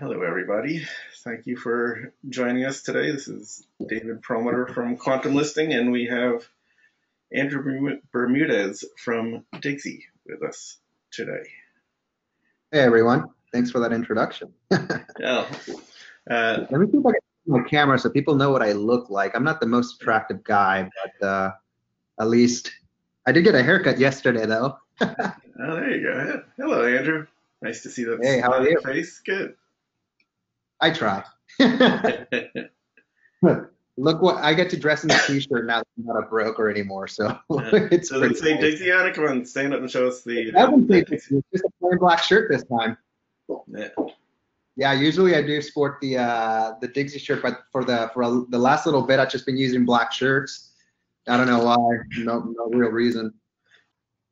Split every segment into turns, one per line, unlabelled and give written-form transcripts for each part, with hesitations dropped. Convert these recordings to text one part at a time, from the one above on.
Hello, everybody. Thank you for joining us today. This is David Perlmutter from Quantum Listing, and we have Andrew Bermudez from Digsy with us today.
Hey everyone, thanks for that introduction.
Yeah.
Let me see if I can my camera so people know what I look like. I'm not the most attractive guy, but at least I did get a haircut yesterday though.
There you go. Hello, Andrew. Nice to see that
Hey, how
smile
are
on
you?
your face. Good.
I try. Look what I get to dress in a t-shirt now that I'm not a broker anymore, so it's
Does it
pretty
say
nice.
Digsy on it? Come on, stand up and show us
It
the
doesn't say
Digsy.
it's just a plain black shirt this time.
Yeah.
Yeah, usually I do sport the Dixie shirt, but for the last little bit I've just been using black shirts. I don't know why. No real reason.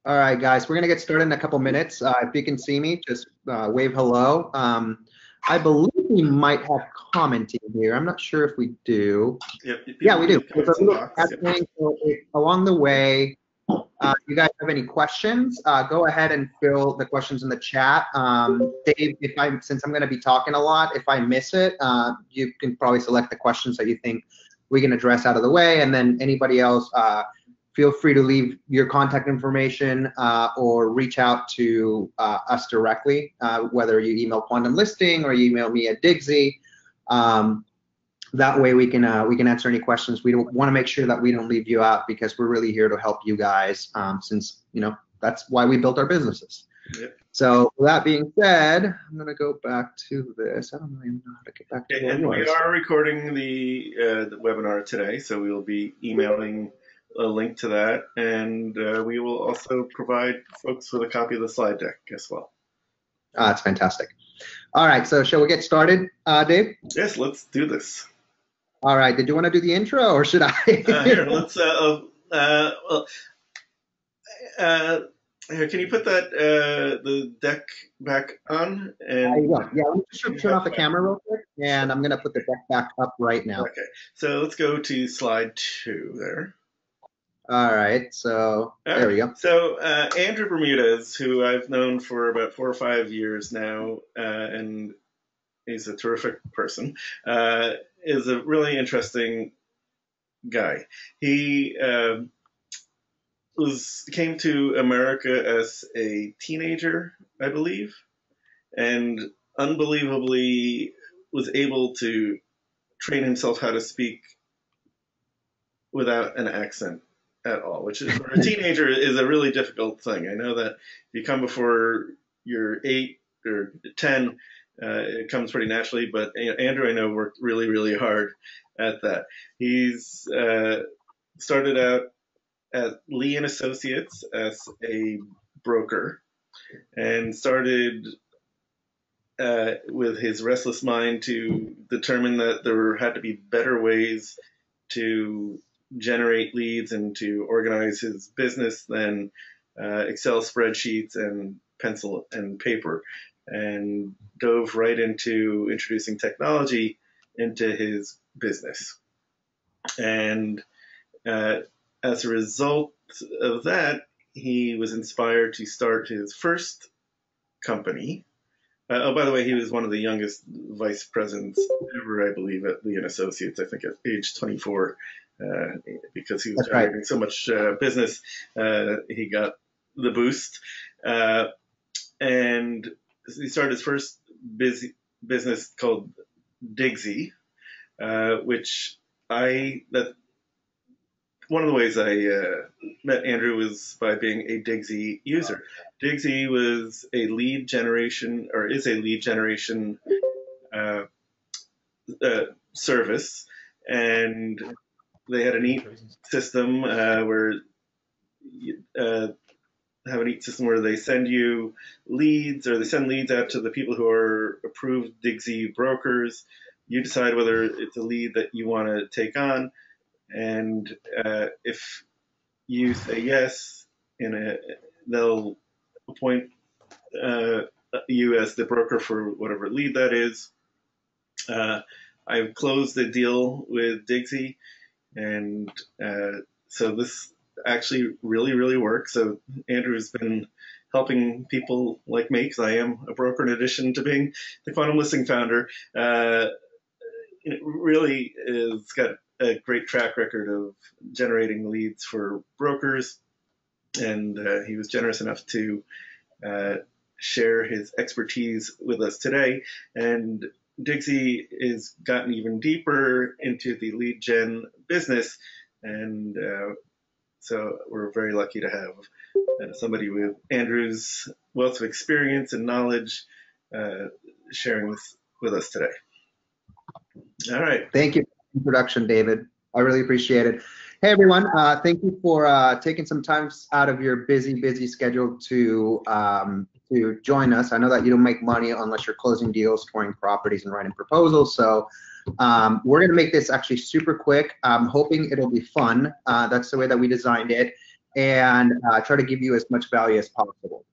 All right, guys, we're gonna get started in a couple minutes. If you can see me, just wave hello. I believe we might have commenting here. I'm not sure if we do.
Yep.
Yeah,
People
we
can
do.
leave
There's
comments
a
in the
little
box.
chat
Yep.
thing. So along the way, you guys have any questions, go ahead and fill the questions in the chat. Dave, since I'm going to be talking a lot, if I miss it, you can probably select the questions that you think we can address out of the way, and then anybody else, feel free to leave your contact information or reach out to us directly, whether you email Quantum Listing or you email me at Digsy. That way we can answer any questions. We want to make sure that we don't leave you out because we're really here to help you guys, since that's why we built our businesses.
Yep.
So with that being said, I'm gonna go back to this. I don't even know how to get back to where it
And we
was.
are recording the webinar today, so we will be emailing a link to that, and we will also provide folks with a copy of the slide deck as well.
That's fantastic. All right, so shall we get started, Dave?
Yes, let's do this.
All right, did you want to do the intro or should I?
Here, let's. Here, can you put that the deck back on?
There
And
you go. Yeah, let me just turn off the camera real quick, and I'm gonna put the deck back up right now.
Okay, so let's go to slide 2 there.
All right, so there we go.
So Andrew Bermudez, who I've known for about 4 or 5 years now, and he's a terrific person, is a really interesting guy. He came to America as a teenager, I believe, and unbelievably was able to train himself how to speak without an accent at all, which is for a teenager is a really difficult thing. I know that if you come before you're 8 or 10, it comes pretty naturally, but Andrew, I know, worked really, really hard at that. He's started out at Lee and Associates as a broker and started with his restless mind to determine that there had to be better ways to generate leads and to organize his business than Excel spreadsheets and pencil and paper, and dove right into introducing technology into his business. And as a result of that, he was inspired to start his first company. Oh, by the way, he was one of the youngest vice presidents ever, I believe, at Lee and Associates. I think at age 24, because he was
That's right.
generating so much business, he got the boost, and he started his first business called Digsy, which that one of the ways I met Andrew was by being a Digsy user. Digsy was a lead generation, or is a lead generation uh, service, and they had a neat system where they send you leads, or they send leads out to the people who are approved Digsy brokers. You decide whether it's a lead that you want to take on, and if you say yes, they'll appoint you as the broker for whatever lead that is. I've closed a deal with Digsy, and so this actually really, really works. So Andrew's been helping people like me, because I am a broker in addition to being the Quantum Listing founder. It really has got a great track record of generating leads for brokers, and he was generous enough to share his expertise with us today. And Digsy has gotten even deeper into the lead gen business, and so we're very lucky to have somebody with Andrew's wealth of experience and knowledge sharing with us today. All right.
Thank you for the introduction, David. I really appreciate it. Hey, everyone. Thank you for taking some time out of your busy schedule to join us. I know that you don't make money unless you're closing deals, touring properties, and writing proposals. So we're going to make this actually super quick. I'm hoping it'll be fun. That's the way that we designed it, and try to give you as much value as possible.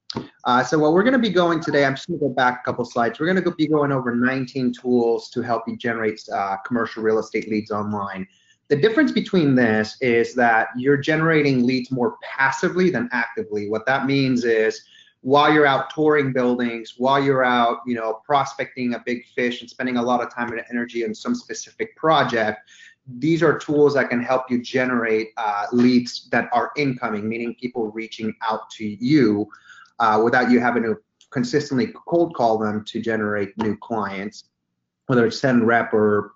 So what we're going to be going today, I'm just going to go back a couple slides. We're going to be going over 19 tools to help you generate commercial real estate leads online. The difference between this is that you're generating leads more passively than actively. What that means is while you're out touring buildings, while you're out, prospecting a big fish and spending a lot of time and energy on some specific project, these are tools that can help you generate leads that are incoming, meaning people reaching out to you without you having to consistently cold call them to generate new clients, whether it's send rep or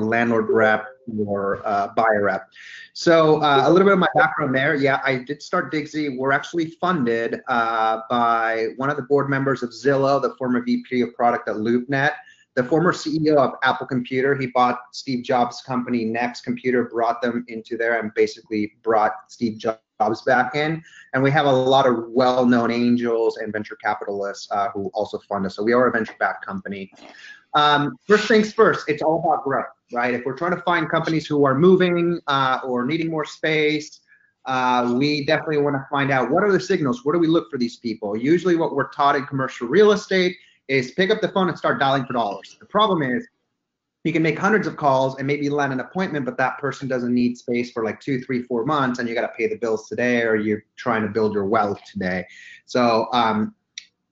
landlord rep or buyer rep. So a little bit of my background there. Yeah, I did start Digsy. We're actually funded by one of the board members of Zillow, the former VP of product at LoopNet, the former CEO of Apple Computer. He bought Steve Jobs' company, Next Computer, brought them into there and basically brought Steve Jobs back in. And we have a lot of well-known angels and venture capitalists who also fund us. So we are a venture-backed company. First things first, it's all about growth, right? If we're trying to find companies who are moving or needing more space, we definitely want to find out what are the signals, where do we look for these people? Usually what we're taught in commercial real estate is pick up the phone and start dialing for dollars. The problem is you can make hundreds of calls and maybe land an appointment, but that person doesn't need space for like 2, 3, 4 months, and you got to pay the bills today, or you're trying to build your wealth today. So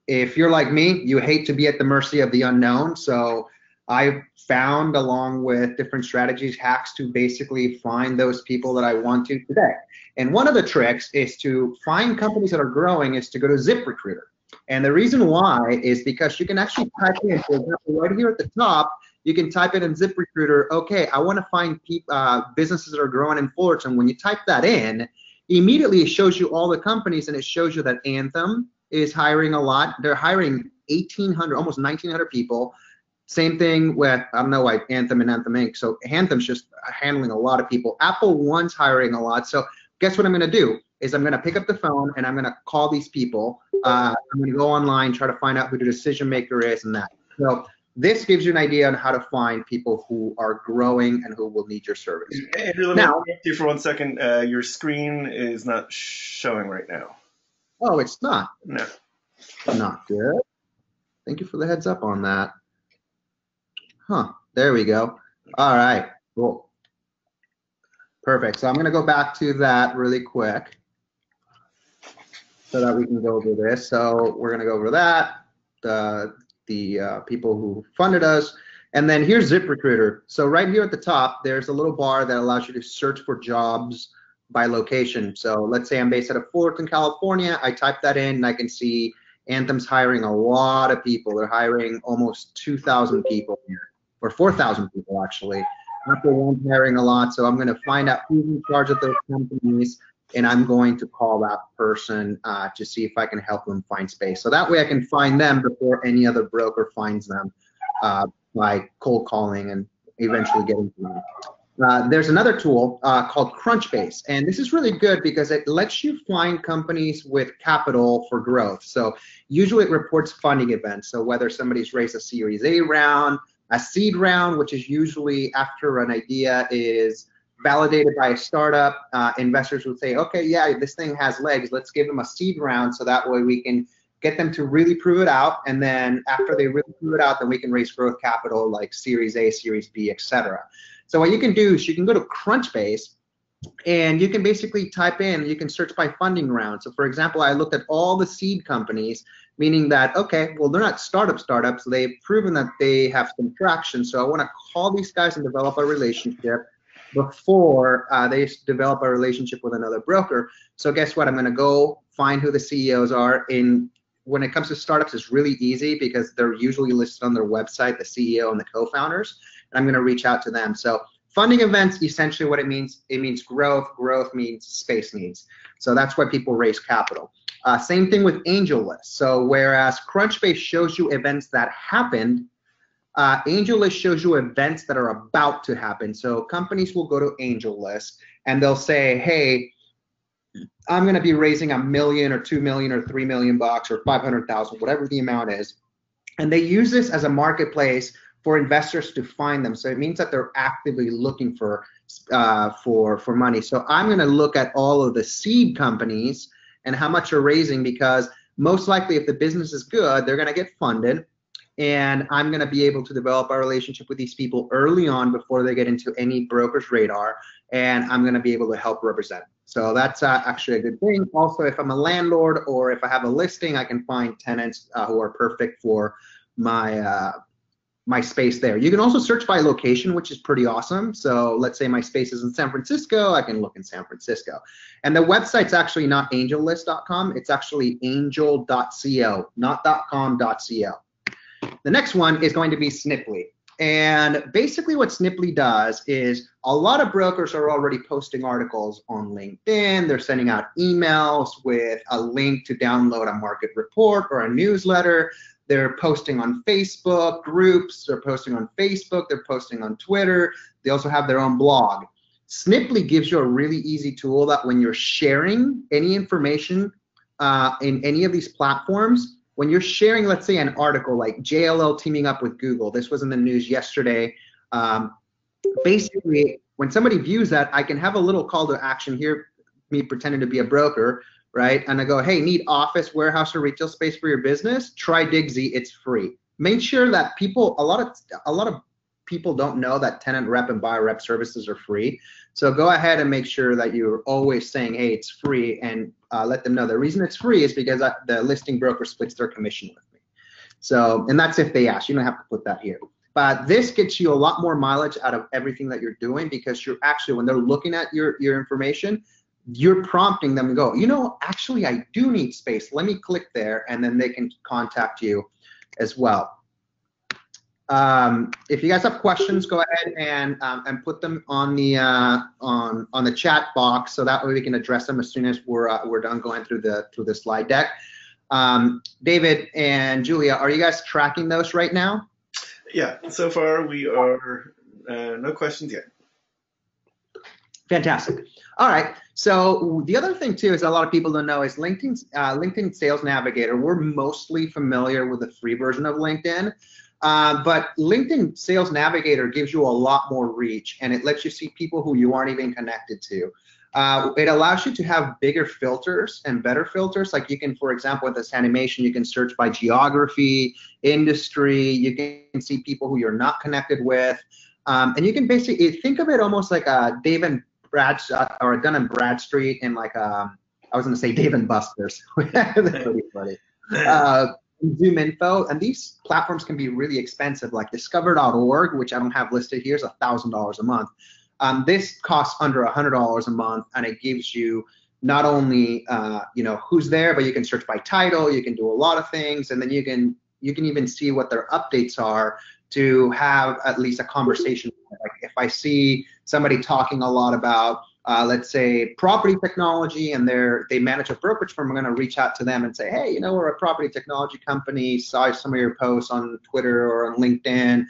if you're like me, you hate to be at the mercy of the unknown. So I found, along with different strategies, hacks to basically find those people that I want to today. And one of the tricks is to find companies that are growing is to go to ZipRecruiter. And the reason why is because you can actually type in, for example, right here at the top, you can type in ZipRecruiter, okay, I want to find businesses that are growing in Fullerton. When you type that in, immediately it shows you all the companies, and it shows you that Anthem is hiring a lot. They're hiring 1,800, almost 1,900 people. Same thing with, I don't know why Anthem and Anthem Inc. So Anthem's just handling a lot of people. Apple One's hiring a lot. So guess what I'm going to do is I'm going to pick up the phone and I'm going to call these people. I'm going to go online, try to find out who the decision maker is and that. So this gives you an idea on how to find people who are growing and who will need your service.
Andrew, let me interrupt you for 1 second. Your screen is not showing right now.
Oh, it's not?
No.
Not good. Thank you for the heads up on that. Huh, there we go. All right, cool. Perfect, so I'm gonna go back to that really quick so that we can go over this. So we're gonna go over that, the people who funded us, and then here's ZipRecruiter. So right here at the top, there's a little bar that allows you to search for jobs by location. So let's say I'm based out of Fullerton, California. I type that in and I can see Anthem's hiring a lot of people. They're hiring almost 2,000 people here, or 4,000 people actually. Apple One's hiring a lot, so I'm going to find out who's in charge of those companies, and I'm going to call that person to see if I can help them find space. So that way I can find them before any other broker finds them by cold calling and eventually getting to them. There's another tool called Crunchbase, and this is really good because it lets you find companies with capital for growth. So usually it reports funding events. So whether somebody's raised a Series A round, a seed round, which is usually after an idea is validated by a startup, investors would say, okay, yeah, this thing has legs. Let's give them a seed round so that way we can get them to really prove it out. And then after they really prove it out, then we can raise growth capital like Series A, Series B, etc. So what you can do is you can go to Crunchbase, And you can basically type in, you can search by funding round. So for example, I looked at all the seed companies, meaning that, okay, well, they're not startups. They've proven that they have some traction. So I want to call these guys and develop a relationship before they develop a relationship with another broker. So guess what? I'm going to go find who the CEOs are. When it comes to startups, it's really easy because they're usually listed on their website, the CEO and the co-founders, and I'm going to reach out to them. So funding events, essentially what it means growth. Growth means space needs. So that's why people raise capital. Same thing with AngelList. So whereas Crunchbase shows you events that happened, AngelList shows you events that are about to happen. So companies will go to AngelList and they'll say, hey, I'm going to be raising $1 million or $2 million or $3 million bucks or 500,000, whatever the amount is. And they use this as a marketplace for investors to find them. So it means that they're actively looking for money. So I'm going to look at all of the seed companies and how much they're raising, because most likely if the business is good, they're going to get funded. And I'm going to be able to develop a relationship with these people early on before they get into any broker's radar, and I'm going to be able to help represent. So that's actually a good thing. Also, if I'm a landlord or if I have a listing, I can find tenants who are perfect for my my space there. You can also search by location, which is pretty awesome. So let's say my space is in San Francisco, I can look in San Francisco. And the website's actually not angellist.com, it's actually angel.co, not .com.co. The next one is going to be Sniply. And basically what Sniply does is a lot of brokers are already posting articles on LinkedIn. They're sending out emails with a link to download a market report or a newsletter. They're posting on Facebook groups. They're posting on Facebook. They're posting on Twitter. They also have their own blog. Sniply gives you a really easy tool that when you're sharing any information in any of these platforms, when you're sharing, let's say, an article like JLL teaming up with Google, this was in the news yesterday. Basically, when somebody views that, I can have a little call to action here, me pretending to be a broker, right? And I go, hey, need office, warehouse, or retail space for your business? Try Digsy, it's free. Make sure that people, a lot of people don't know that tenant rep and buyer rep services are free. So go ahead and make sure that you're always saying, hey, it's free, and let them know. The reason it's free is because the listing broker splits their commission with me. So, and that's if they ask. You don't have to put that here. But this gets you a lot more mileage out of everything that you're doing, because you're actually, when they're looking at your information, you're prompting them to go, you know, actually, I do need space. Let me click there, and then they can contact you as well. If you guys have questions, go ahead and put them on the chat box, so that way we can address them as soon as we're done going through the slide deck. David and Julia, are you guys tracking those right now?
Yeah, so far we are no questions yet.
Fantastic. All right. So the other thing too is a lot of people don't know is LinkedIn Sales Navigator. We're mostly familiar with the free version of LinkedIn. But LinkedIn Sales Navigator gives you a lot more reach, and it lets you see people who you aren't even connected to. It allows you to have bigger filters and better filters. Like you can, for example, with this animation, you can search by geography, industry. You can see people who you're not connected with. And you can basically think of it almost like a Dave and Brad or a Dun and Bradstreet in like I was going to say Dave and Buster's. That's pretty funny. Zoom info, and these platforms can be really expensive, like discover.org, which I don't have listed here, is $1,000 a month. This costs under $100 a month, and it gives you not only you know, who's there, but you can search by title, you can do a lot of things, and then you can even see what their updates are to have at least a conversation. Like if I see somebody talking a lot about let's say property technology, and they manage a brokerage firm, I'm going to reach out to them and say, hey, you know, we're a property technology company, saw some of your posts on Twitter or on LinkedIn,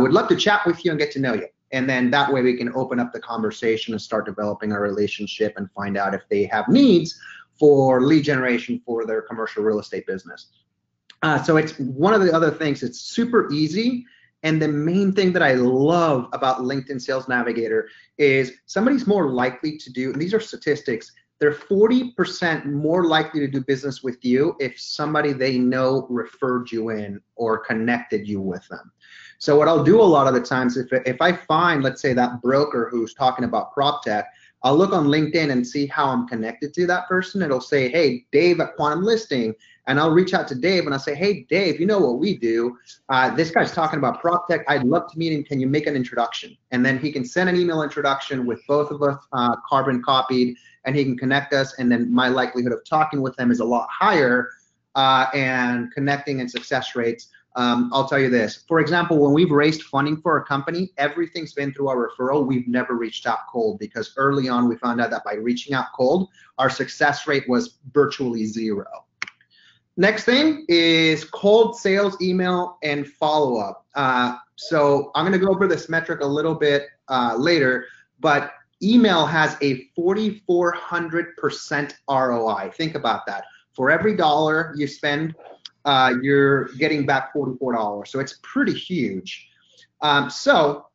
would love to chat with you and get to know you. And then that way we can open up the conversation and start developing a relationship and find out if they have needs for lead generation for their commercial real estate business. So it's one of the other things, it's super easy. And the main thing that I love about LinkedIn Sales Navigator is somebody's more likely to do, and these are statistics, they're 40% more likely to do business with you if somebody they know referred you in or connected you with them. So what I'll do a lot of the times, if I find, let's say, that broker who's talking about prop tech, I'll look on LinkedIn and see how I'm connected to that person. It'll say, hey, Dave at Quantum Listing. And I'll reach out to Dave and I'll say, hey, Dave, you know what we do? This guy's talking about PropTech. I'd love to meet him. Can you make an introduction? And then he can send an email introduction with both of us carbon copied, and he can connect us. And then my likelihood of talking with them is a lot higher, and connecting and success rates. I'll tell you this. For example, when we've raised funding for a company, everything's been through our referral. We've never reached out cold, because early on we found out that by reaching out cold, our success rate was virtually 0. Next thing is cold sales, email, and follow-up. So I'm going to go over this metric a little bit later, but email has a 4,400% ROI. Think about that. For every dollar you spend, you're getting back $44. So it's pretty huge. So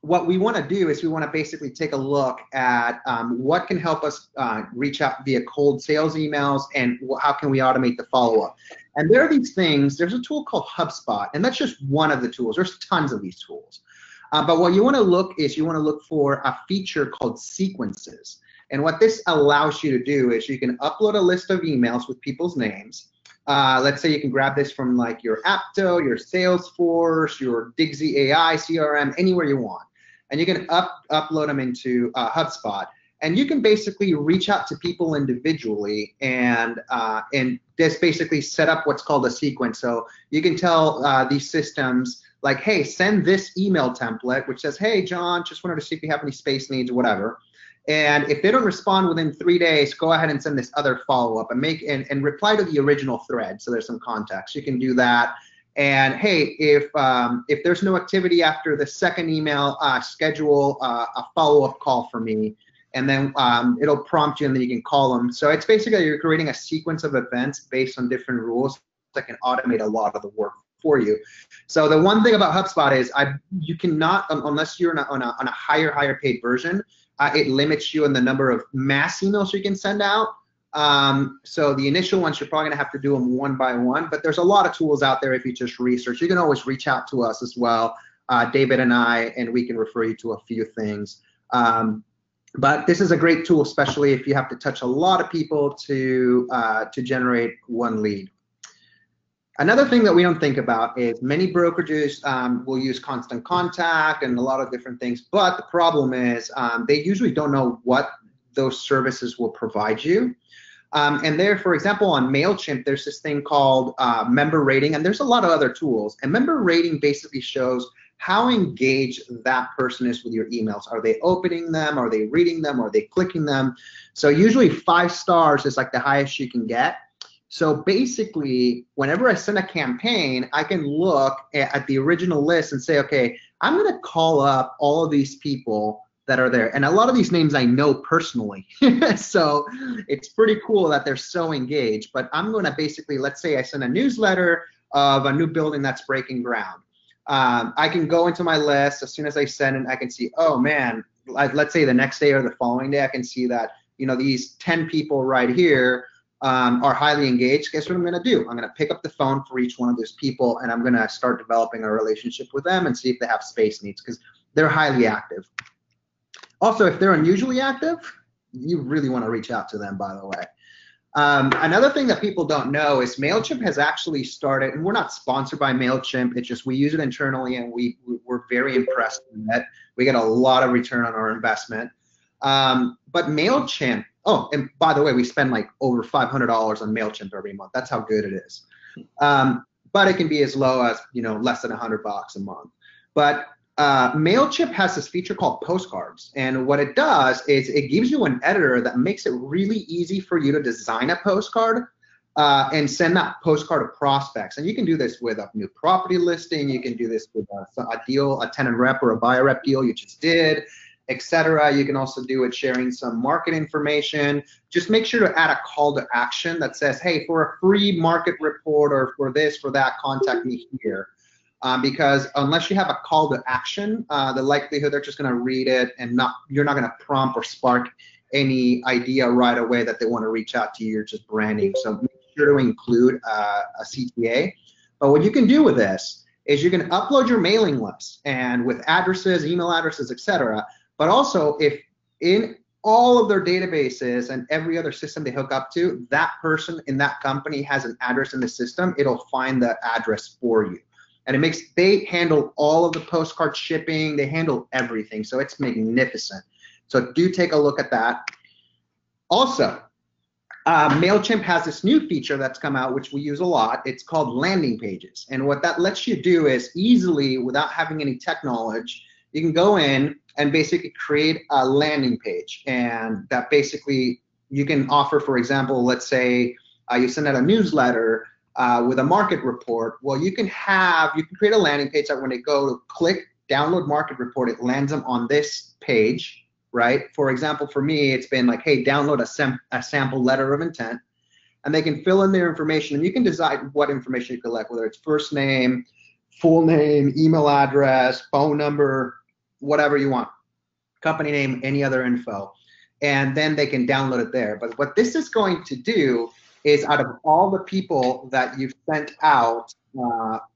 what we want to do is we want to basically take a look at what can help us reach out via cold sales emails, and how can we automate the follow-up. And there are these things. There's a tool called HubSpot, and that's just one of the tools. There's tons of these tools. But what you want to look is you want to look for a feature called sequences. And what this allows you to do is you can upload a list of emails with people's names. Let's say you can grab this from like your Apto, your Salesforce, your Digsy AI, CRM, anywhere you want. And you can upload them into HubSpot. And you can basically reach out to people individually and just basically set up what's called a sequence. So you can tell these systems, like, hey, send this email template, which says, hey, John, just wanted to see if you have any space needs or whatever. And if they don't respond within 3 days, go ahead and send this other follow-up and reply to the original thread. So there's some context. You can do that. And hey, if there's no activity after the second email, schedule a follow-up call for me. And then it'll prompt you, and then you can call them. So it's basically you're creating a sequence of events based on different rules that can automate a lot of the work for you. So the one thing about HubSpot is you cannot, unless you're on a higher paid version, it limits you in the number of mass emails you can send out. So the initial ones, you're probably gonna have to do them one by one, but there's a lot of tools out there if you just research. You can always reach out to us as well, David and I, and we can refer you to a few things. But this is a great tool, especially if you have to touch a lot of people to generate one lead. Another thing that we don't think about is many brokerages will use Constant Contact and a lot of different things, but the problem is they usually don't know what those services will provide you. And there, for example, on MailChimp, there's this thing called member rating, and there's a lot of other tools. And member rating basically shows how engaged that person is with your emails. Are they opening them? Are they reading them? Are they clicking them? So usually 5 stars is like the highest you can get. So basically, whenever I send a campaign, I can look at the original list and say, okay, I'm gonna call up all of these people that are there. And a lot of these names I know personally. So it's pretty cool that they're so engaged. But I'm gonna basically, let's say I send a newsletter of a new building that's breaking ground. I can go into my list as soon as I send it, I can see, oh man, let's say the next day or the following day, I can see that, you know, these 10 people right here are highly engaged. Guess what I'm gonna do? I'm gonna pick up the phone for each one of those people, and I'm gonna start developing a relationship with them and see if they have space needs, because they're highly active. Also, if they're unusually active, you really wanna reach out to them, by the way. Another thing that people don't know is MailChimp has actually started, and we're not sponsored by MailChimp, it's just we use it internally, and we're very impressed with it. We get a lot of return on our investment. But MailChimp, oh, and by the way, we spend like over $500 on MailChimp every month. That's how good it is. But it can be as low as, you know, less than $100 a month. But MailChimp has this feature called postcards. And what it does is it gives you an editor that makes it really easy for you to design a postcard and send that postcard to prospects. And you can do this with a new property listing. You can do this with a deal, a tenant rep or a buyer rep deal you just did, etc. You can also do it sharing some market information. Just make sure to add a call to action that says, hey, for a free market report or for this, for that, contact me here. Because unless you have a call to action, the likelihood they're just going to read it and you're not going to prompt or spark any idea right away that they want to reach out to you. You're just branding. So make sure to include a CTA. But what you can do with this is you can upload your mailing list and with addresses, email addresses, etc. But also, if all of their databases and every other system they hook up to, that person in that company has an address in the system, it'll find the address for you. And they handle all of the postcard shipping, they handle everything. So it's magnificent. So do take a look at that. Also, MailChimp has this new feature that's come out, which we use a lot. It's called landing pages. And what that lets you do is easily, without having any tech knowledge, you can go in and basically create a landing page. And that basically you can offer, for example, let's say you send out a newsletter with a market report. Well, you can create a landing page that when they go to click download market report, it lands them on this page. Right? For example, for me, it's been like, hey, download a sample letter of intent, and they can fill in their information, and you can decide what information you collect, whether it's first name, full name, email address, phone number, whatever you want, company name, any other info, and then they can download it there. But what this is going to do is, out of all the people that you've sent out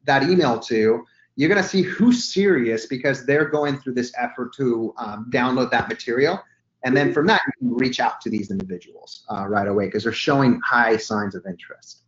that email to, you're going to see who's serious because they're going through this effort to download that material. And then from that, you can reach out to these individuals right away because they're showing high signs of interest.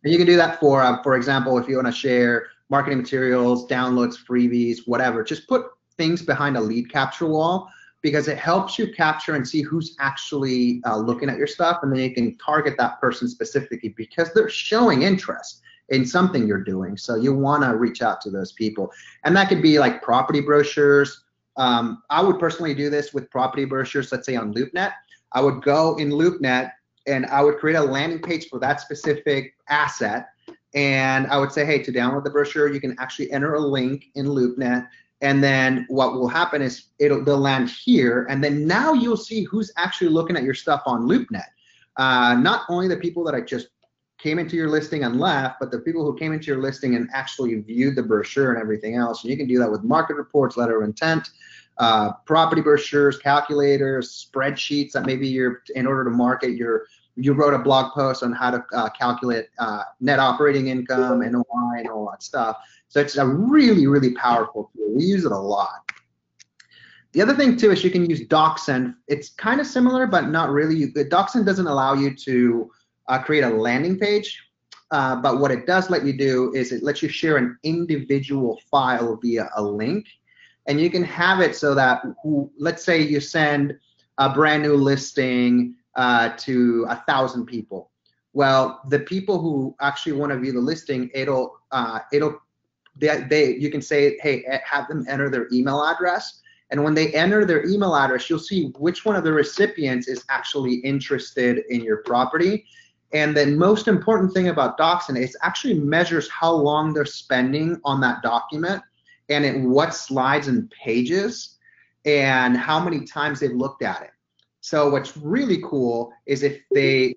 And you can do that for example, if you want to share marketing materials, downloads, freebies, whatever, just put things behind a lead capture wall because it helps you capture and see who's actually looking at your stuff. And then you can target that person specifically because they're showing interest in something you're doing. So you want to reach out to those people. And that could be like property brochures. I would personally do this with property brochures, let's say on LoopNet. I would go in LoopNet and I would create a landing page for that specific asset. And I would say, hey, to download the brochure, you can actually enter a link in LoopNet. And then what will happen is they'll land here. And then now you'll see who's actually looking at your stuff on LoopNet. Not only the people that I just came into your listing and left, but the people who came into your listing and actually viewed the brochure and everything else. And you can do that with market reports, letter of intent, property brochures, calculators, spreadsheets that maybe in order to market you wrote a blog post on how to calculate net operating income, NOI, and all that stuff. So it's a really, really powerful tool. We use it a lot. The other thing too is you can use DocSend. It's kind of similar, but not really. The DocSend doesn't allow you to create a landing page, but what it does let you do is it lets you share an individual file via a link, and you can have it so that let's say you send a brand new listing to 1,000 people. Well, the people who actually want to view the listing, you can say, hey, have them enter their email address. And when they enter their email address, you'll see which one of the recipients is actually interested in your property. And the most important thing about DocSend is it actually measures how long they're spending on that document and in what slides and pages and how many times they've looked at it. So what's really cool is if they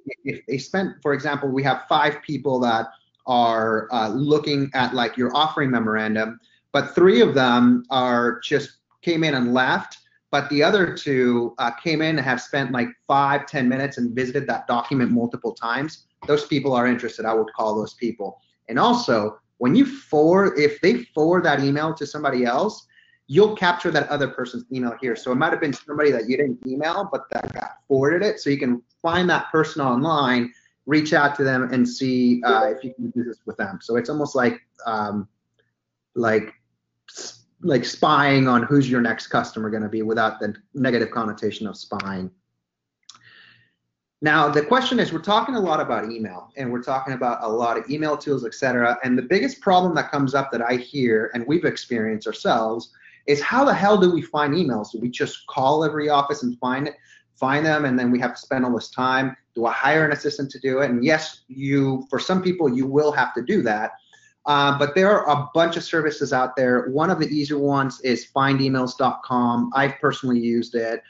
spent, for example, we have 5 people that are looking at like your offering memorandum, but 3 of them are just came in and left. But the other 2 came in and have spent like 5-10 minutes and visited that document multiple times. Those people are interested. I would call those people. And also, when if they forward that email to somebody else, you'll capture that other person's email here. So it might have been somebody that you didn't email, but that got forwarded it. So you can find that person online, reach out to them, and see if you can do this with them. So it's almost like spying on who's your next customer going to be without the negative connotation of spying. Now, the question is, we're talking a lot about email, and we're talking about a lot of email tools, etc. And the biggest problem that comes up that I hear, and we've experienced ourselves, is how the hell do we find emails? Do we just call every office and find them, and then we have to spend all this time? Do I hire an assistant to do it? And yes, for some people, you will have to do that. But there are a bunch of services out there. One of the easier ones is findemails.com. I've personally used it.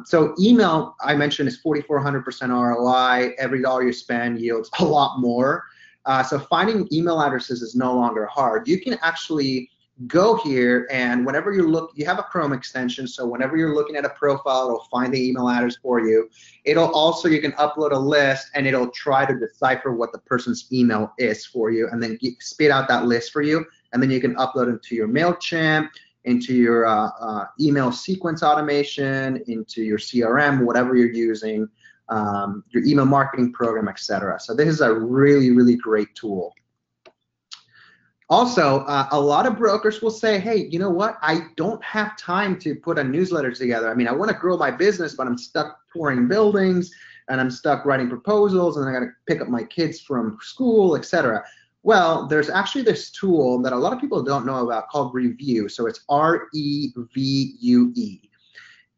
So email, I mentioned, is 4,400% ROI. Every dollar you spend yields a lot more. So finding email addresses is no longer hard. You can actually go here, and whenever you have a Chrome extension, so whenever you're looking at a profile, it'll find the email address for you. It'll also, you can upload a list, and it'll try to decipher what the person's email is for you, and then spit out that list for you, and then you can upload it to your MailChimp, into your email sequence automation, into your CRM, whatever you're using, your email marketing program, etc. So this is a really, really great tool. Also, a lot of brokers will say, hey, you know what? I don't have time to put a newsletter together. I mean, I want to grow my business, but I'm stuck touring buildings and I'm stuck writing proposals and I got to pick up my kids from school, etc. Well, there's actually this tool that a lot of people don't know about called Revue. So it's REVUE.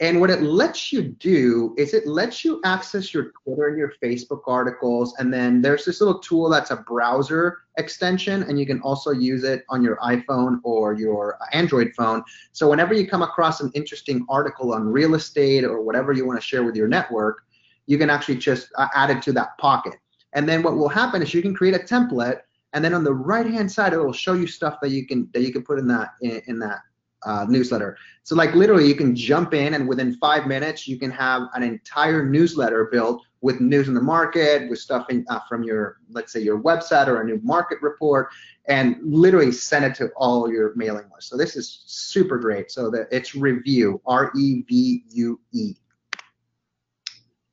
And what it lets you do is it lets you access your Twitter and your Facebook articles. And then there's this little tool that's a browser extension, and you can also use it on your iPhone or your Android phone. So whenever you come across an interesting article on real estate or whatever you want to share with your network, you can actually just add it to that pocket. And then what will happen is you can create a template, and then on the right-hand side, it will show you stuff that you can put in that newsletter. So like literally you can jump in and within 5 minutes you can have an entire newsletter built with news in the market, with stuff from your, let's say, your website or a new market report, and literally send it to all your mailing lists. So this is super great. So that it's Revue, REVUE.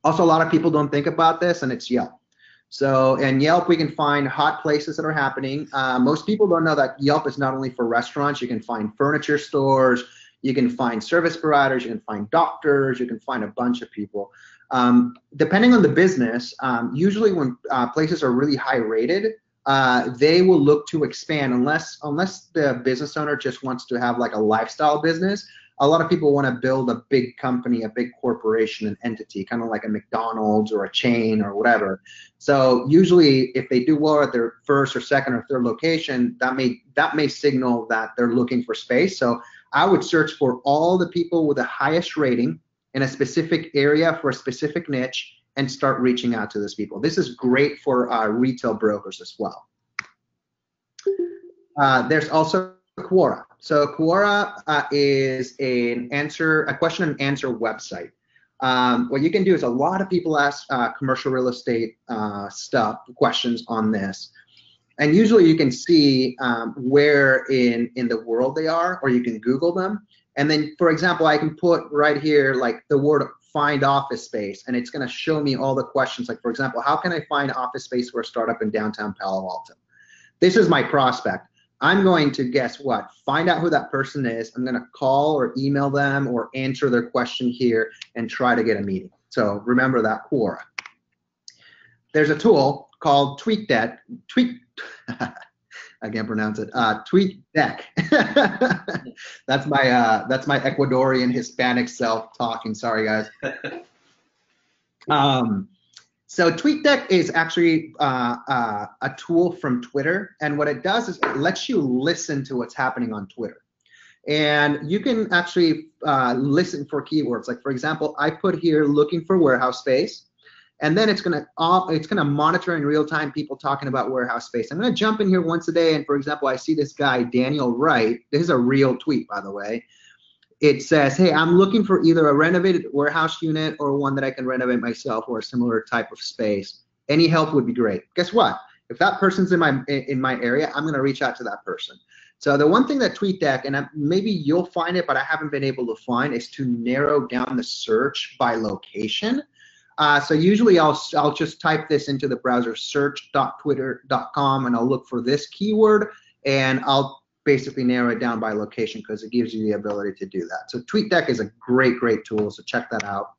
Also, a lot of people don't think about this, and it's Yelp. So in Yelp, we can find hot places that are happening. Most people don't know that Yelp is not only for restaurants. You can find furniture stores, you can find service providers, you can find doctors, you can find a bunch of people. Depending on the business, usually when places are really high rated, they will look to expand unless the business owner just wants to have like a lifestyle business. A lot of people want to build a big company, a big corporation, an entity, kind of like a McDonald's or a chain or whatever. So usually if they do well at their first or second or third location, that may signal that they're looking for space. So I would search for all the people with the highest rating in a specific area for a specific niche and start reaching out to those people. This is great for retail brokers as well. There's also Quora. So Quora is a question and answer website. What you can do is a lot of people ask commercial real estate questions on this. And usually you can see where in the world they are, or you can Google them. And then, for example, I can put right here like the word find office space, and it's going to show me all the questions. Like, for example, how can I find office space for a startup in downtown Palo Alto? This is my prospect. I'm going to, guess what, find out who that person is. I'm going to call or email them or answer their question here and try to get a meeting. So remember that, Quora. There's a tool called TweetDeck. I can't pronounce it. TweetDeck. That's my Ecuadorian Hispanic self talking. Sorry, guys. So TweetDeck is actually a tool from Twitter, and what it does is it lets you listen to what's happening on Twitter. And you can actually listen for keywords. Like, for example, I put here looking for warehouse space, and then it's gonna monitor in real time people talking about warehouse space. I'm gonna jump in here once a day, and for example, I see this guy Daniel Wright. This is a real tweet, by the way. It says, hey, I'm looking for either a renovated warehouse unit or one that I can renovate myself or a similar type of space. Any help would be great. Guess what? If that person's in my area, I'm going to reach out to that person. So the one thing that TweetDeck, and maybe you'll find it, but I haven't been able to find, is to narrow down the search by location. So usually I'll just type this into the browser, search.twitter.com, and I'll look for this keyword, and I'll basically narrow it down by location because it gives you the ability to do that. So TweetDeck is a great tool, so check that out.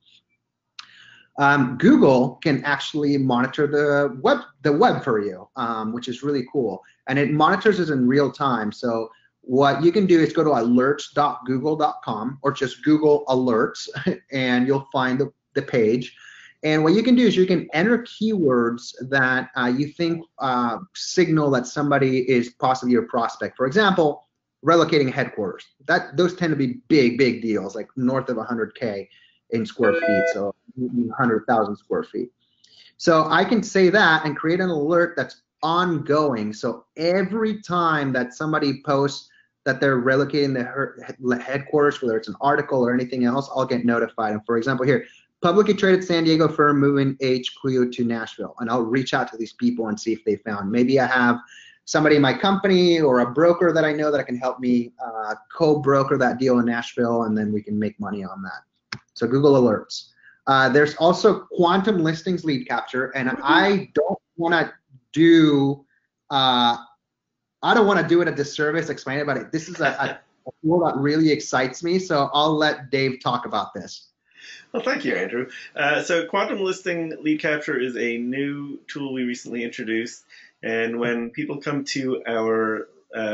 Google can actually monitor the web for you, which is really cool, and it monitors it in real time. So what you can do is go to alerts.google.com or just Google alerts, and you'll find the page. And what you can do is you can enter keywords that you think signal that somebody is possibly your prospect. For example, relocating headquarters. Those tend to be big deals, like north of 100K in square feet, so 100,000 square feet. So I can say that and create an alert that's ongoing. So every time that somebody posts that they're relocating the headquarters, whether it's an article or anything else, I'll get notified. And for example, here, publicly traded San Diego firm moving HQ to Nashville, and I'll reach out to these people and see if they found. Maybe I have somebody in my company or a broker that I know that can help me co-broker that deal in Nashville, and then we can make money on that. So Google Alerts. There's also Quantum Listings lead capture, and I don't want to do it a disservice explaining about it. This is a tool that really excites me, so I'll let Dave talk about this.
Well, thank you, Andrew. So Quantum Listing Lead Capture is a new tool we recently introduced, and when people come to our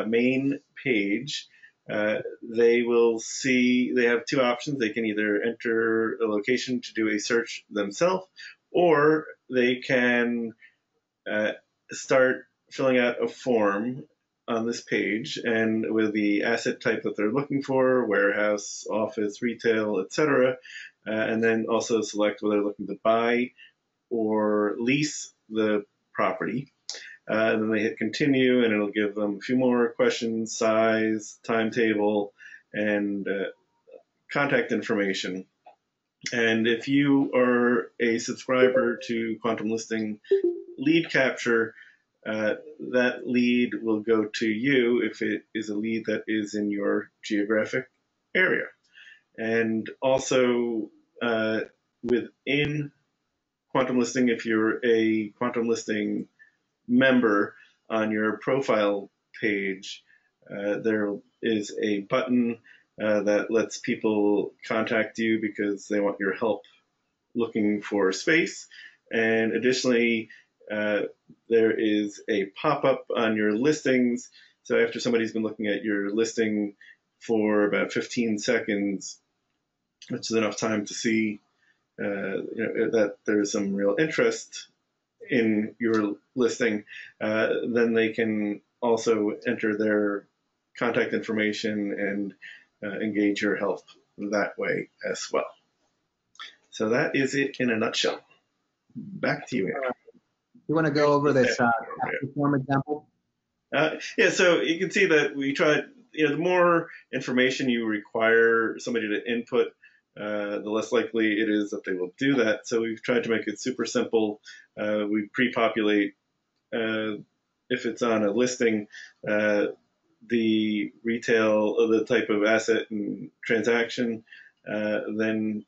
main page, they will see they have two options. They can either enter a location to do a search themselves, or they can start filling out a form on this page, and with the asset type that they're looking for, warehouse, office, retail, etc., and then also select whether they're looking to buy or lease the property. And then they hit continue, and it'll give them a few more questions: size, timetable, and contact information. And if you are a subscriber to Quantum Listing Lead Capture, that lead will go to you if it is a lead that is in your geographic area. And also within Quantum Listing, if you're a Quantum Listing member, on your profile page, there is a button that lets people contact you because they want your help looking for space. And additionally, there is a pop-up on your listings. So after somebody's been looking at your listing for about 15 seconds, which is enough time to see that there's some real interest in your listing, then they can also enter their contact information and engage your help that way as well. So that is it in a nutshell. Back to you, Andrew.
You want to go over this form example?
Yeah, so you can see that we tried, the more information you require somebody to input, the less likely it is that they will do that. So we've tried to make it super simple. We pre-populate, if it's on a listing, the retail, the type of asset and transaction. Then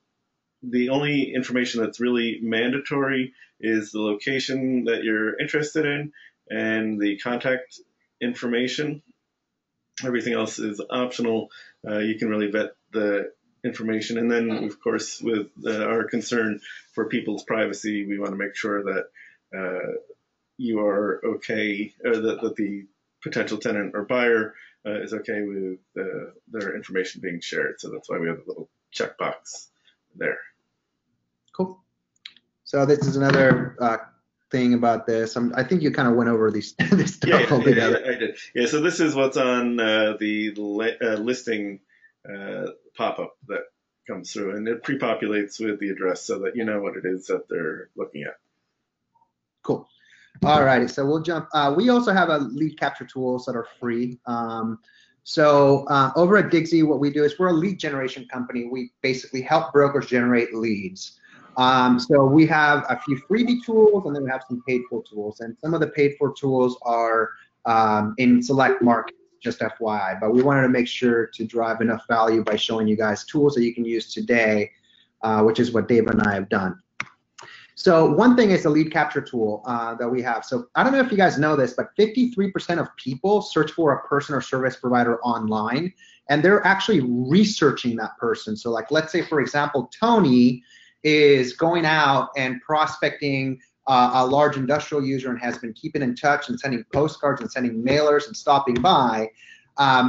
the only information that's really mandatory is the location that you're interested in and the contact information. Everything else is optional. You can really vet the information. And then, of course, with our concern for people's privacy, we want to make sure that you are okay, or that the potential tenant or buyer is okay with their information being shared. So that's why we have a little checkbox there.
Cool. So this is another thing about this. I think you kind of went over this stuff altogether.
Yeah, I did. Yeah, so this is what's on the listing pop-up that comes through, and it pre-populates with the address so that you know what it is that they're looking at.
Cool. All righty, so we'll jump. We also have a lead capture tools that are free. So over at Digsy, what we do is we're a lead generation company. We basically help brokers generate leads. So we have a few freebie tools, and then we have some paid for tools. And some of the paid for tools are in select markets, just FYI. But we wanted to make sure to drive enough value by showing you guys tools that you can use today, which is what Dave and I have done. So one thing is the lead capture tool that we have. So I don't know if you guys know this, but 53% of people search for a person or service provider online, and they're actually researching that person. So like, let's say, for example, Tony is going out and prospecting a large industrial user and has been keeping in touch and sending postcards and sending mailers and stopping by.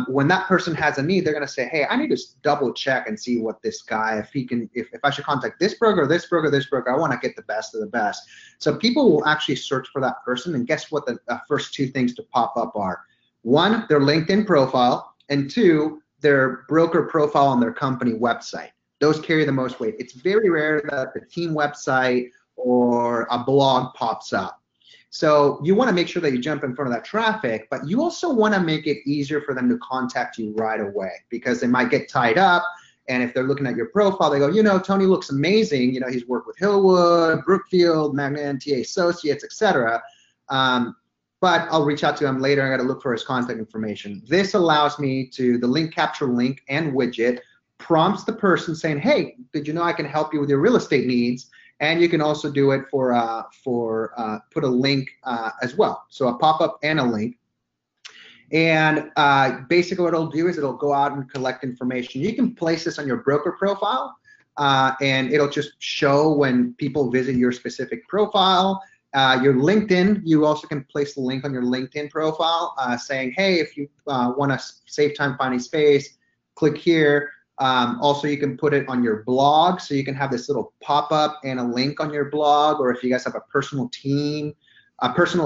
When that person has a need, they're going to say, hey, I need to double check and see what this guy, if I should contact this broker, this broker, this broker, I want to get the best of the best. So people will actually search for that person, and guess what the first two things to pop up are? One, their LinkedIn profile, and two, their broker profile on their company website. Those carry the most weight. It's very rare that the team website or a blog pops up. So you want to make sure that you jump in front of that traffic, but you also want to make it easier for them to contact you right away, because they might get tied up. And if they're looking at your profile, they go, Tony looks amazing. He's worked with Hillwood, Brookfield, Magna NTA Associates, etc. But but I'll reach out to him later. I got to look for his contact information. This allows me to, the link capture link and widget prompts the person saying, hey, did you know I can help you with your real estate needs? And you can also do it for put a link as well. So a pop-up and a link. And basically what it'll do is it'll go out and collect information. You can place this on your broker profile, and it'll just show when people visit your specific profile. Your LinkedIn, you also can place the link on your LinkedIn profile saying, hey, if you want to save time finding space, click here. Also, you can put it on your blog, so you can have this little pop-up and a link on your blog, or if you guys have a personal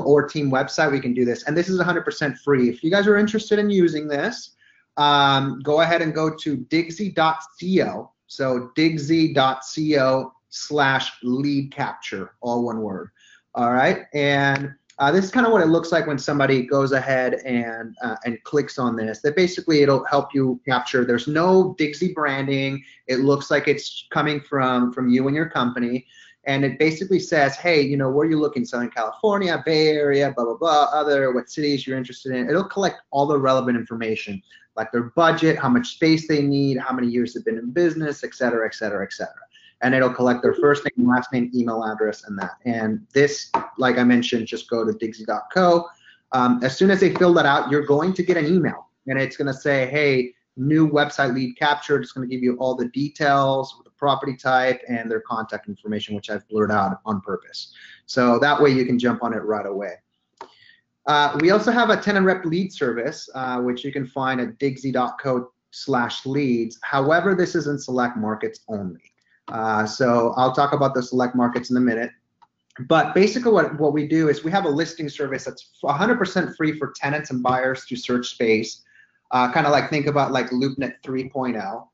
or team website, we can do this. And this is 100% free. If you guys are interested in using this, go ahead and go to digsy.co. So digsy.co/lead capture, all one word. All right, and this is kind of what it looks like when somebody goes ahead and clicks on this. That basically it'll help you capture. There's no Digsy branding. It looks like it's coming from you and your company, and it basically says, hey, you know, where are you looking? Southern California, Bay Area, blah blah blah, other, what cities you're interested in. It'll collect all the relevant information, like their budget, how much space they need, how many years they've been in business, et cetera, et cetera, et cetera. And it'll collect their first name, last name, email address, and that. And this, like I mentioned, just go to digsy.co. As soon as they fill that out, you're going to get an email, and it's going to say, hey, new website lead captured. It's going to give you all the details, the property type, and their contact information, which I've blurred out on purpose. So that way you can jump on it right away. We also have a tenant rep lead service, which you can find at digsy.co/leads. However, this is in select markets only. So I'll talk about the select markets in a minute. But basically what we do is we have a listing service that's 100% free for tenants and buyers to search space, kind of like think about like LoopNet 3.0.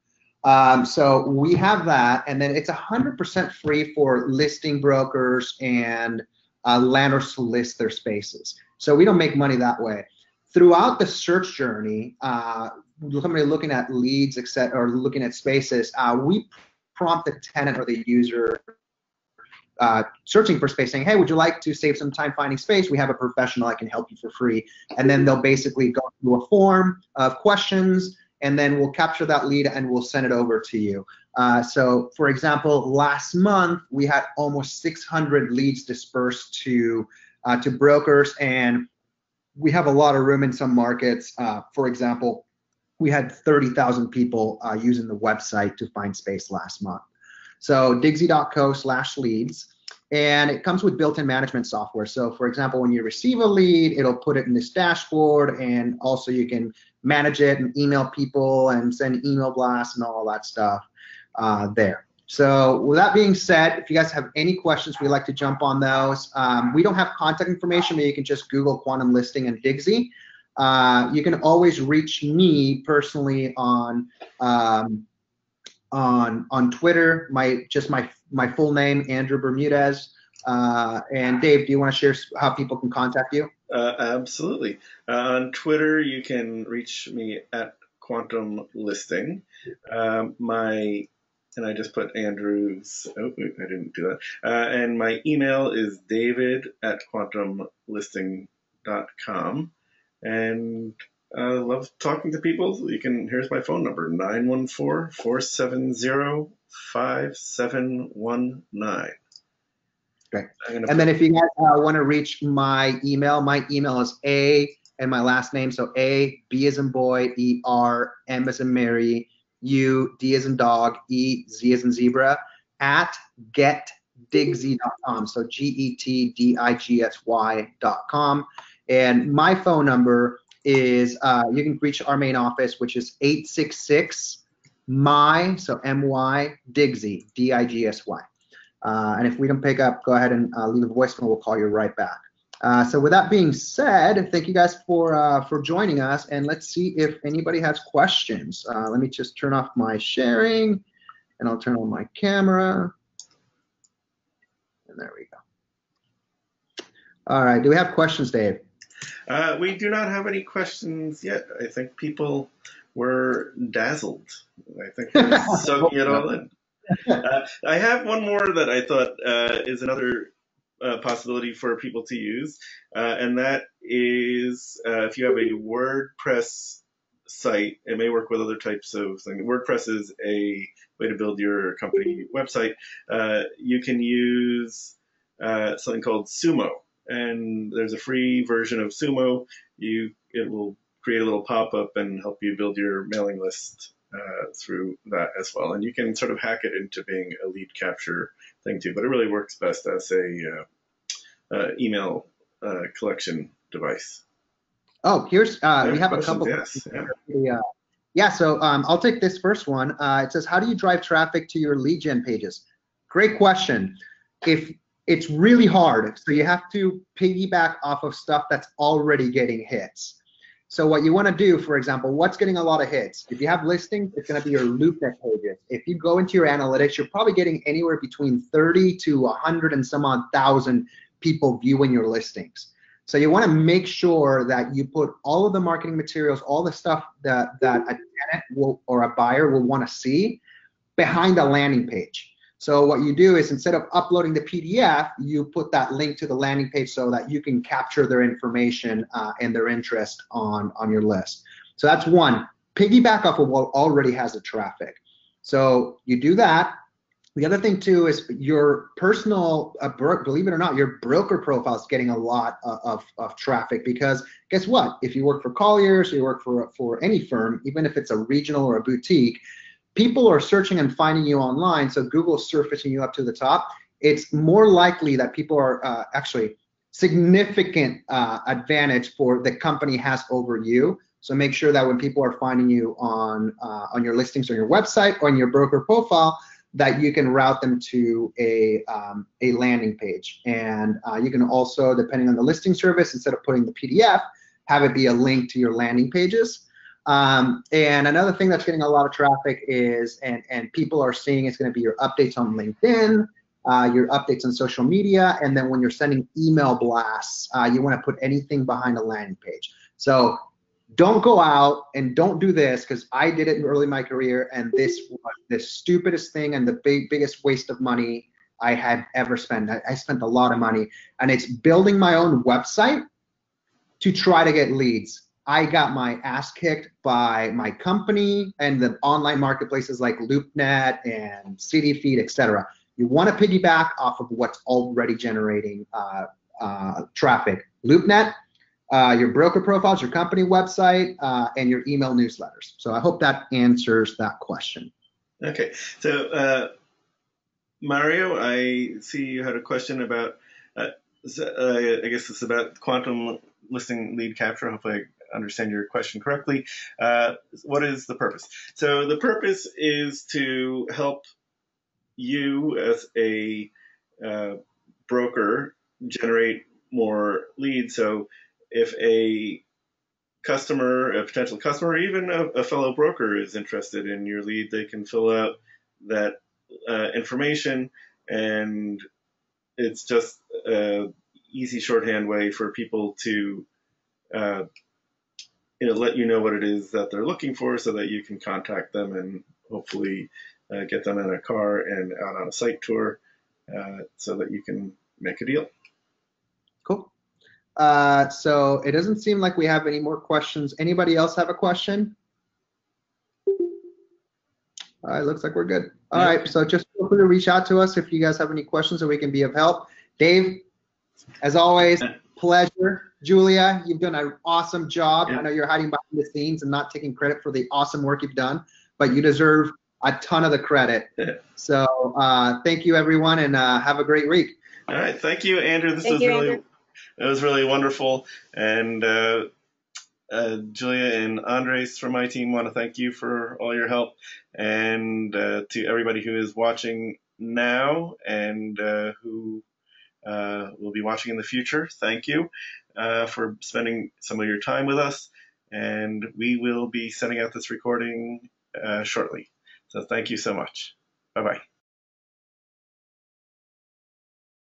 So we have that, and then it's 100% free for listing brokers and landlords to list their spaces. So we don't make money that way. Throughout the search journey, somebody looking at leads, etc., or looking at spaces, we prompt the tenant or the user searching for space saying, hey, would you like to save some time finding space? We have a professional that can help you for free. And then they'll basically go through a form of questions, and then we'll capture that lead and we'll send it over to you. So for example, last month we had almost 600 leads dispersed to brokers, and we have a lot of room in some markets. For example, we had 30,000 people using the website to find space last month. So digsy.co/leads, and it comes with built-in management software. So for example, when you receive a lead, it'll put it in this dashboard, and also you can manage it and email people and send email blasts and all that stuff there. So with that being said, if you guys have any questions, we'd like to jump on those. We don't have contact information, but you can just Google Quantum Listing and Digsy. You can always reach me personally on Twitter. My full name, Andrew Bermudez. And Dave, do you want to share how people can contact you?
Absolutely. On Twitter, you can reach me at Quantum Listing. And I just put Andrew's. Oh, wait, I didn't do that. And my email is david@quantumlisting.com. And I love talking to people. Here's my phone number, 914-470-5719.
Okay. And then if you guys want to reach my email is A and my last name. So A, B as in boy, E, R, M as in Mary, U, D as in dog, E, Z as in zebra, at getdigsy.com. So GETDIGSY.com. And my phone number is, you can reach our main office, which is 866-MY, so M-Y, Digsy, D-I-G-S-Y. And if we don't pick up, go ahead and leave a voicemail. We'll call you right back. So with that being said, thank you guys for joining us, and let's see if anybody has questions. Let me just turn off my sharing, and I'll turn on my camera. And there we go. All right, do we have questions, Dave?
We do not have any questions yet. I think people were dazzled. I think they're soaking it all in. I have one more that I thought is another possibility for people to use, and that is if you have a WordPress site, it may work with other types of things. WordPress is a way to build your company website. You can use something called Sumo, and there's a free version of Sumo. It will create a little pop-up and help you build your mailing list through that as well. And you can sort of hack it into being a lead capture thing too, but it really works best as a email collection device.
Oh, here's we have
questions?
a couple.
Yes. Yeah.
Yeah, so I'll take this first one. It says, how do you drive traffic to your lead gen pages? Great question. If it's really hard, so you have to piggyback off of stuff that's already getting hits. So what you want to do, for example, what's getting a lot of hits? If you have listings, it's going to be your LoopNet pages. If you go into your analytics, you're probably getting anywhere between 30 to 100 and some odd thousand people viewing your listings. So you want to make sure that you put all of the marketing materials, all the stuff that a tenant will, or a buyer will want to see behind a landing page. So what you do is, instead of uploading the PDF, you put that link to the landing page so that you can capture their information and their interest on your list. So that's one. Piggyback off of what already has the traffic. So you do that. The other thing too is your personal, believe it or not, your broker profile is getting a lot of traffic, because guess what? If you work for Colliers, or you work for any firm, even if it's a regional or a boutique, people are searching and finding you online. So Google's surfacing you up to the top. It's more likely that people are actually significant advantage for the company has over you. So make sure that when people are finding you on your listings on your website or on your broker profile, that you can route them to a landing page. And you can also, depending on the listing service, instead of putting the PDF, have it be a link to your landing pages. And another thing that's getting a lot of traffic is, and people are seeing, it's going to be your updates on LinkedIn, your updates on social media, and then when you're sending email blasts, you want to put anything behind a landing page. So don't go out and don't do this, because I did it early in my career, and this was the stupidest thing and the biggest waste of money I had ever spent. I spent a lot of money, and it's building my own website to try to get leads. I got my ass kicked by my company and the online marketplaces like LoopNet and CityFeed, etc. You want to piggyback off of what's already generating traffic. LoopNet, your broker profiles, your company website, and your email newsletters. So I hope that answers that question.
Okay, so Mario, I see you had a question about, I guess it's about quantum listing lead capture. Hopefully I understand your question correctly. What is the purpose? So the purpose is to help you as a broker generate more leads. So if a potential customer, or even a fellow broker is interested in your lead, they can fill out that information, and it's just an easy shorthand way for people to let you know what it is that they're looking for, so that you can contact them and hopefully get them in a car and out on a site tour, so that you can make a deal.
Cool. So it doesn't seem like we have any more questions. Anybody else have a question? All right, looks like we're good. All right, so just feel free to reach out to us if you guys have any questions so we can be of help. Dave, as always, pleasure. Julia, you've done an awesome job. I know you're hiding behind the scenes and not taking credit for the awesome work you've done, but you deserve a ton of the credit. So thank you, everyone, and have a great week.
All right, thank you, Andrew. It was really wonderful. And Julia and Andres from my team want to thank you for all your help. And to everybody who is watching now and who will be watching in the future, thank you for spending some of your time with us. And we will be sending out this recording shortly. So thank you so much. Bye-bye.